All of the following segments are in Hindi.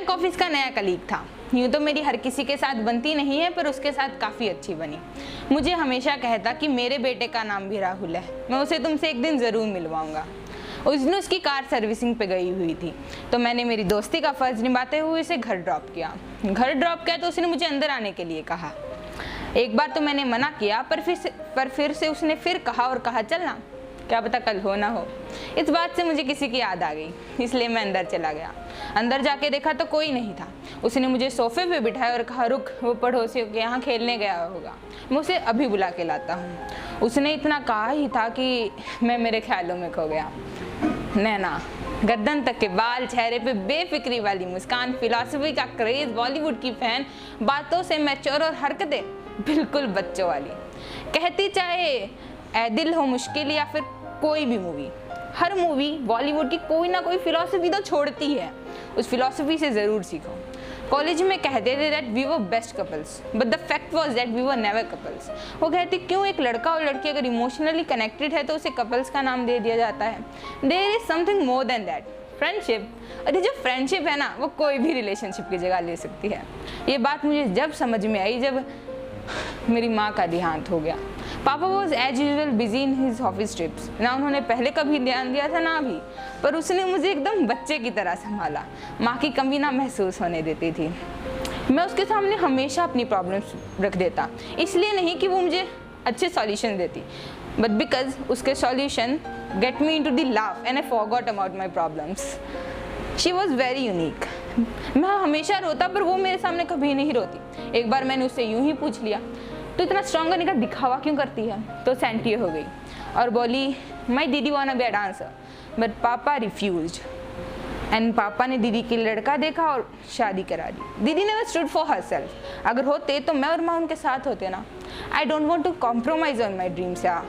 बैंक ऑफिस का नया कलीग था। यूँ तो मेरी हर किसी के साथ बनती नहीं है, पर उसके साथ काफ़ी अच्छी बनी। मुझे हमेशा कहता कि मेरे बेटे का नाम भी राहुल है, मैं उसे तुमसे एक दिन ज़रूर मिलवाऊंगा। उस दिन उसकी कार सर्विसिंग पे गई हुई थी, तो मैंने मेरी दोस्ती का फ़र्ज़ निभाते हुए उसे घर ड्रॉप किया। तो उसने मुझे अंदर आने के लिए कहा। एक बार तो मैंने मना किया, पर फिर से उसने फिर कहा चलना, क्या पता कल हो ना हो। इस बात से मुझे किसी की याद आ गई, इसलिए मैं अंदर चला गया। अंदर जाके देखा तो कोई नहीं था। उसने मुझे सोफे पे बिठाया और कहा, रुक, वो पड़ोसियों के यहाँ खेलने गया होगा, मैं उसे अभी बुला के लाता हूँ। उसने इतना कहा ही था कि मैं मेरे ख्यालों में खो गया। नैना, गर्दन तक के बाल, चेहरे पे बेफिक्री वाली मुस्कान, फिलॉसफी का क्रेज, बॉलीवुड की फैन, बातों से मैच्योर और हरकतें बिल्कुल बच्चों वाली। कहती चाहे ए दिल हो मुश्किल या फिर कोई भी मूवी, हर मूवी बॉलीवुड की कोई ना कोई फिलॉसफी तो छोड़ती है। उस फिलॉसफी से ज़रूर सीखो। कॉलेज में कहते थे that we were best couples, but the fact was that we were never couples. वो कहती क्यों एक लड़का और लड़की अगर इमोशनली कनेक्टेड है तो उसे कपल्स का नाम दे दिया जाता है। There is something more than that, friendship. और ये जो फ्रेंडशिप है ना, वो कोई भी रिलेशनशिप की जगह ले सकती है। ये बात मुझे जब समझ में आई जब मेरी माँ का देहांत हो गया। पापा was as usual busy in his office trips. ना उन्होंने पहले कभी ध्यान दिया था ना अभी, पर उसने मुझे एकदम बच्चे की तरह संभाला। माँ की कमी ना महसूस होने देती थी। मैं उसके सामने हमेशा अपनी प्रॉब्लम्स रख देता, इसलिए नहीं कि वो मुझे अच्छे सॉल्यूशन देती, बट बिकॉज उसके solution get me into the laugh and I forgot about my problems. She was very unique. मैं हमेशा रोता, पर वो मेरे सामने कभी नहीं रोती। एक बार मैंने उससे यूं ही पूछ लिया, तो इतना स्ट्रॉन्ग करने का दिखावा क्यों करती है? तो सेंटी हो गई और बोली, माई दीदी want be a dancer but पापा रिफ्यूज्ड। एंड पापा ने दीदी के लड़का देखा और शादी करा दी। दीदी नेवर स्टूड फॉर हरसेल्फ। अगर होते तो मैं और माँ उनके साथ होते ना। I don't want to compromise on my dreams. या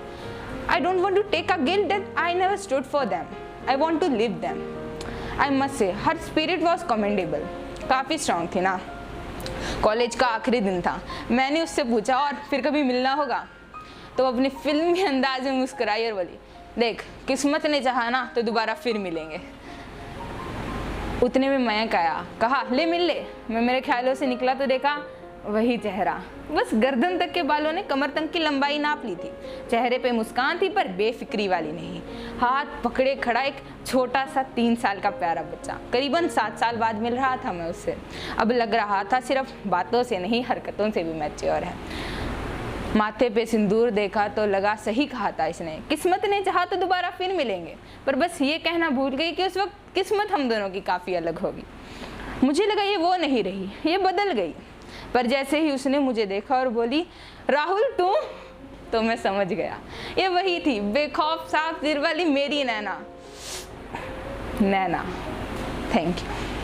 I don't want to take a guilt that I never stood for them. I want to live them. I must say her spirit was commendable. काफ़ी स्ट्रॉन्ग थी ना। कॉलेज का आखिरी दिन था। मैंने उससे पूछा, और फिर कभी मिलना होगा? तो अपनी फिल्मी अंदाज में मुस्कुराई और बोली, देख, किस्मत ने चाहा ना तो दोबारा फिर मिलेंगे। उतने में मयंक आया, कहा, ले मिल ले। मैं मेरे ख्यालों से निकला तो देखा वही चेहरा। बस गर्दन तक के बालों ने कमर तक की लंबाई नाप ली थी। चेहरे पे मुस्कान थी, पर बेफिक्री वाली नहीं। हाथ पकड़े खड़ा एक छोटा सा 3 साल का प्यारा बच्चा। करीबन 7 साल बाद मिल रहा था मैं उससे। अब लग रहा था सिर्फ बातों से नहीं, हरकतों से भी मैच्योर है। माथे पे सिंदूर देखा तो लगा सही कहा था इसने। किस्मत ने चाहा तो दोबारा फिर मिलेंगे, पर बस ये कहना भूल गई कि उस वक्त किस्मत हम दोनों की काफ़ी अलग होगी। मुझे लगा ये वो नहीं रही, ये बदल गई। पर जैसे ही उसने मुझे देखा और बोली, राहुल तू, तो मैं समझ गया ये वही थी बेखौफ साफ दिल वाली मेरी नैना। Thank you.